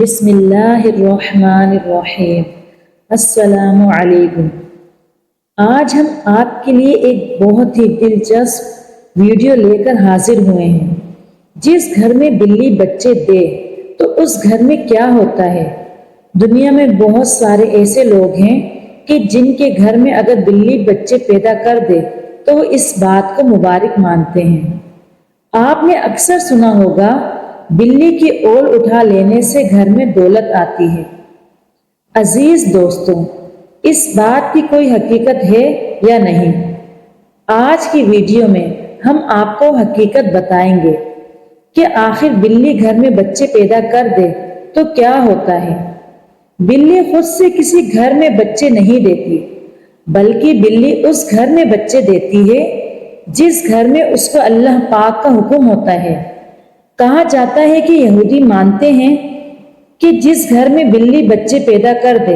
بسم اللہ الرحمن الرحیم۔ السلام علیکم۔ آج ہم آپ کے لیے ایک بہت ہی دلچسپ ویڈیو لے کر حاضر ہوئے ہیں۔ جس گھر میں بلی بچے دے تو اس گھر میں کیا ہوتا ہے؟ دنیا میں بہت سارے ایسے لوگ ہیں کہ جن کے گھر میں اگر بلی بچے پیدا کر دے تو وہ اس بات کو مبارک مانتے ہیں۔ آپ نے اکثر سنا ہوگا بلی کی اول اٹھا لینے سے گھر میں دولت آتی ہے۔ عزیز دوستوں، اس بات کی کوئی حقیقت ہے یا نہیں؟ آج کی ویڈیو میں ہم آپ کو حقیقت بتائیں گے کہ آخر بلی گھر میں بچے پیدا کر دے تو کیا ہوتا ہے۔ بلی خود سے کسی گھر میں بچے نہیں دیتی، بلکہ بلی اس گھر میں بچے دیتی ہے جس گھر میں اس کو اللہ پاک کا حکم ہوتا ہے۔ کہا جاتا ہے کہ یہودی مانتے ہیں کہ جس گھر میں بلی بچے پیدا کر دے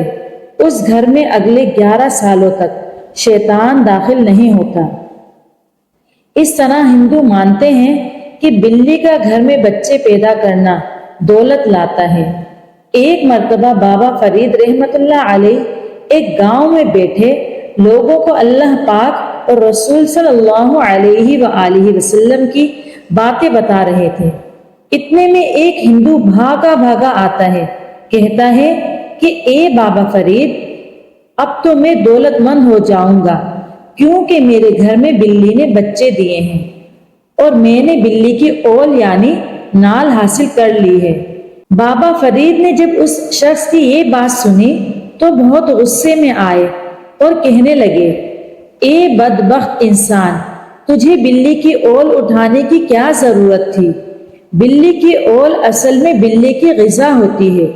اس گھر میں اگلے 11 سالوں تک شیطان داخل نہیں ہوتا۔ اس طرح ہندو مانتے ہیں کہ بلی کا گھر میں بچے پیدا کرنا دولت لاتا ہے۔ ایک مرتبہ بابا فرید رحمت اللہ علیہ ایک گاؤں میں بیٹھے لوگوں کو اللہ پاک اور رسول صلی اللہ علیہ وآلہ وسلم کی باتیں بتا رہے تھے۔ اتنے میں ایک ہندو بھاگا بھاگا آتا ہے، کہتا ہے کہ اے بابا فرید، اب تو میں دولت مند ہو جاؤں گا کیونکہ میرے گھر میں بلی نے بچے دیے ہیں اور میں نے بلی کی اول یعنی نال حاصل کر لی ہے۔ بابا فرید نے جب اس شخص کی یہ بات سنی تو بہت غصے میں آئے اور کہنے لگے، اے بدبخت انسان، تجھے بلی کی اول اٹھانے کی کیا ضرورت تھی؟ بلی کی اول اصل میں بلی کی غذا ہوتی ہے۔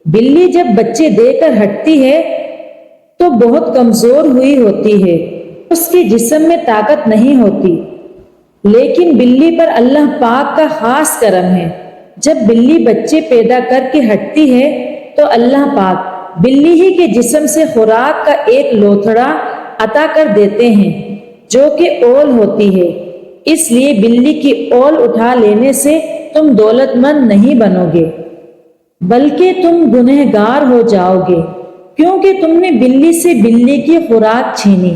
بلی جب بچے دے کر ہٹتی ہے تو بہت کمزور ہوئی ہوتی ہے، اس کے جسم میں طاقت نہیں ہوتی، لیکن بلی پر اللہ پاک کا خاص کرم ہے۔ جب بلی بچے پیدا کر کے ہٹتی ہے تو اللہ پاک بلی ہی کے جسم سے خوراک کا ایک لوتھڑا عطا کر دیتے ہیں جو کہ اول ہوتی ہے۔ اس لیے بلی کی اول اٹھا لینے سے تم دولت مند نہیں بنو گے، بلکہ تم گنہگار ہو جاؤ گے، کیونکہ تم نے بلی سے بلی کی خوراک چھینی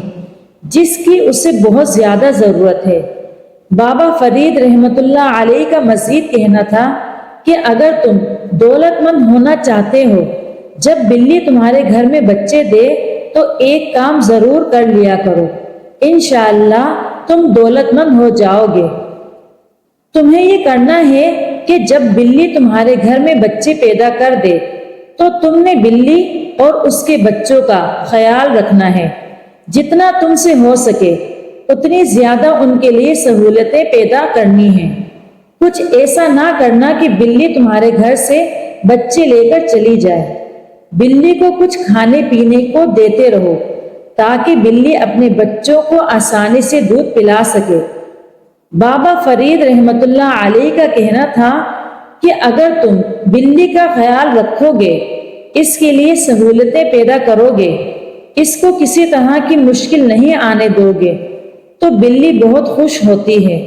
جس کی اسے بہت زیادہ ضرورت ہے۔ بابا فرید رحمت اللہ علیہ کا مزید کہنا تھا کہ اگر تم دولت مند ہونا چاہتے ہو، جب بلی تمہارے گھر میں بچے دے تو ایک کام ضرور کر لیا کرو، انشاءاللہ تم دولت مند ہو جاؤ گے۔ تمہیں یہ کرنا ہے کہ جب بلی تمہارے گھر میں بچے پیدا کر دے تو تم نے بلی اور اس کے بچوں کا خیال رکھنا ہے، جتنا تم سے ہو سکے اتنی زیادہ ان کے لیے سہولتیں پیدا کرنی ہیں۔ کچھ ایسا نہ کرنا کہ بلی تمہارے گھر سے بچے لے کر چلی جائے۔ بلی کو کچھ کھانے پینے کو دیتے رہو تاکہ بلی اپنے بچوں کو آسانی سے دودھ پلا سکے۔ بابا فرید رحمت اللہ علیہ کا کہنا تھا کہ اگر تم بلی کا خیال رکھو گے، اس کے لیے سہولتیں پیدا کرو گے، اس کو کسی طرح کی مشکل نہیں آنے دو گے تو بلی بہت خوش ہوتی ہے۔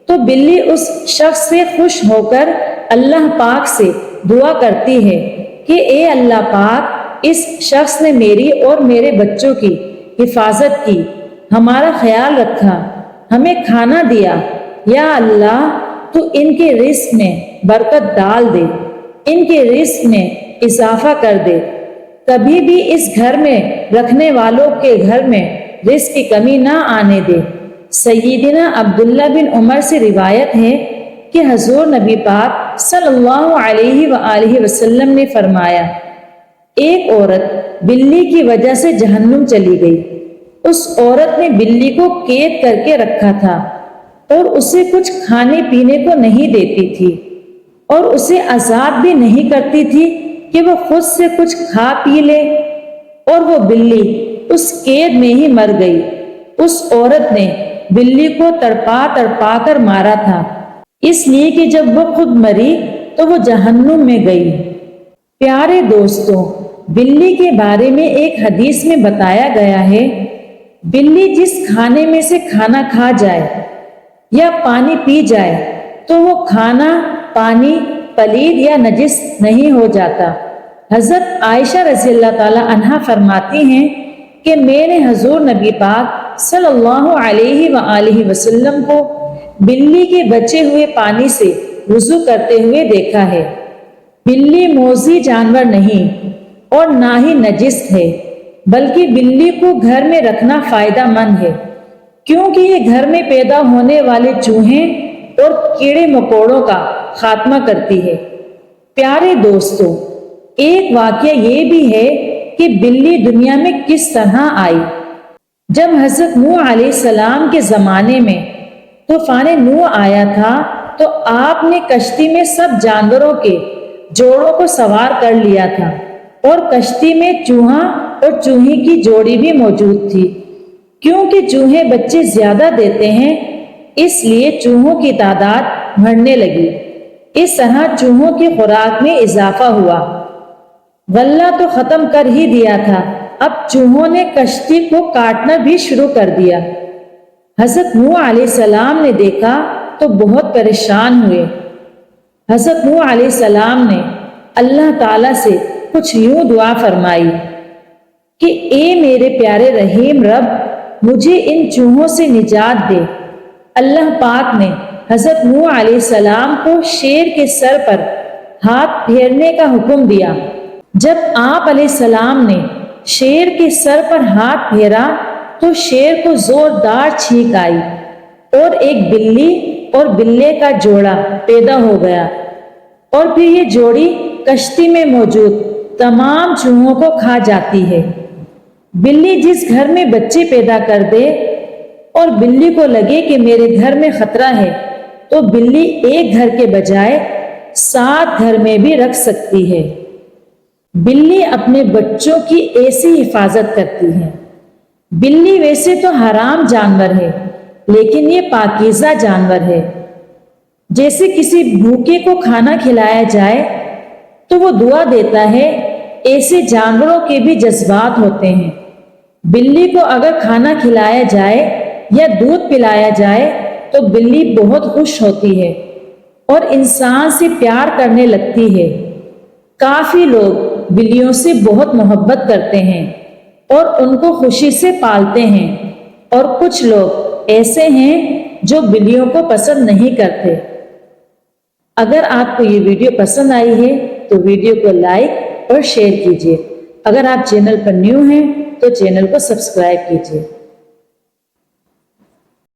تو بلی اس شخص سے خوش ہو کر اللہ پاک سے دعا کرتی ہے کہ اے اللہ پاک، اس شخص نے میری اور میرے بچوں کی حفاظت کی، ہمارا خیال رکھا، ہمیں کھانا دیا، یا اللہ تو ان کے رزق میں برکت ڈال دے، ان کے رزق میں اضافہ کر دے، کبھی بھی اس گھر میں رکھنے والوں کے گھر میں رزق کی کمی نہ آنے دے۔ سیدنا عبداللہ بن عمر سے روایت ہے کہ حضور نبی پاک صلی اللہ علیہ وآلہ وسلم نے فرمایا، ایک عورت بلی کی وجہ سے جہنم چلی گئی۔ اس عورت نے بلی کو قید کر کے رکھا تھا اور اسے کچھ کھانے پینے کو نہیں دیتی تھی اور اسے آزاد بھی نہیں کرتی تھی کہ وہ خود سے کچھ کھا پی لے، اور وہ بلی اس قید میں ہی مر گئی۔ اس عورت نے بلی کو تڑپا تڑپا کر مارا تھا، اس لیے کہ جب وہ خود مری تو وہ جہنم میں گئی۔ پیارے دوستوں، بلی کے بارے میں ایک حدیث میں بتایا گیا ہے، بلی جس کھانے میں سے کھانا کھا جائے یا پانی پی جائے تو وہ کھانا، پانی پلید یا نجس نہیں ہو جاتا۔ حضرت عائشہ رضی اللہ تعالی عنہا فرماتی ہیں کہ میں نے حضور نبی پاک صلی اللہ علیہ وآلہ وسلم کو بلی کے بچے ہوئے پانی سے وضو کرتے ہوئے دیکھا ہے۔ بلی موذی جانور نہیں اور نہ ہی نجس ہے، بلکہ بلی کو گھر میں رکھنا فائدہ مند ہے، کیونکہ یہ گھر میں پیدا ہونے والے چوہے اور کیڑے مکوڑوں کا خاتمہ کرتی ہے۔ پیارے دوستو، ایک واقعہ یہ بھی ہے کہ بلی دنیا میں کس طرح آئی۔ جب حضرت نوح علیہ السلام کے زمانے میں طوفان نوح آیا تھا تو آپ نے کشتی میں سب جانوروں کے جوڑوں کو سوار کر لیا تھا، اور کشتی میں چوہا اور چوہی کی جوڑی بھی موجود تھی۔ کیونکہ چوہے بچے زیادہ دیتے ہیں، اس لیے چوہوں کی تعداد بڑھنے لگی۔ اس طرح چوہوں کی خوراک میں اضافہ ہوا۔ غلہ تو ختم کر ہی دیا تھا، اب چوہوں نے کشتی کو کاٹنا بھی شروع کر دیا۔ حضرت نوح علیہ السلام نے دیکھا تو بہت پریشان ہوئے۔ حضرت نوح علیہ السلام نے اللہ تعالیٰ سے کچھ یوں دعا فرمائی کہ اے میرے پیارے رحیم رب، مجھے ان چوہوں سے نجات دے۔ اللہ پاک نے حضرت نوح علیہ السلام کو شیر کے سر پر ہاتھ پھیرنے کا حکم دیا۔ جب آپ علیہ السلام نے شیر کے سر پر ہاتھ پھیرا تو شیر کو زوردار چھینک آئی اور ایک بلی اور بلے کا جوڑا پیدا ہو گیا، اور پھر یہ جوڑی کشتی میں موجود تمام چوہوں کو کھا جاتی ہے۔ بلی جس گھر میں بچے پیدا کر دے اور بلی کو لگے کہ میرے گھر میں خطرہ ہے تو بلی ایک گھر کے بجائے 7 گھر میں بھی رکھ سکتی ہے۔ بلی اپنے بچوں کی ایسی حفاظت کرتی ہے۔ بلی ویسے تو حرام جانور ہے، لیکن یہ پاکیزہ جانور ہے۔ جیسے کسی بھوکے کو کھانا کھلایا جائے تو وہ دعا دیتا ہے، ایسے جانوروں کے بھی جذبات ہوتے ہیں۔ بلی کو اگر کھانا کھلایا جائے یا دودھ پلایا جائے تو بلی بہت خوش ہوتی ہے اور انسان سے پیار کرنے لگتی ہے۔ کافی لوگ بلیوں سے بہت محبت کرتے ہیں اور ان کو خوشی سے پالتے ہیں، اور کچھ لوگ ایسے ہیں جو بلیوں کو پسند نہیں کرتے۔ اگر آپ کو یہ ویڈیو پسند آئی ہے تو ویڈیو کو لائک اور شیئر کیجیے۔ اگر آپ چینل پر نیو ہیں تو چینل کو سبسکرائب کیجیے۔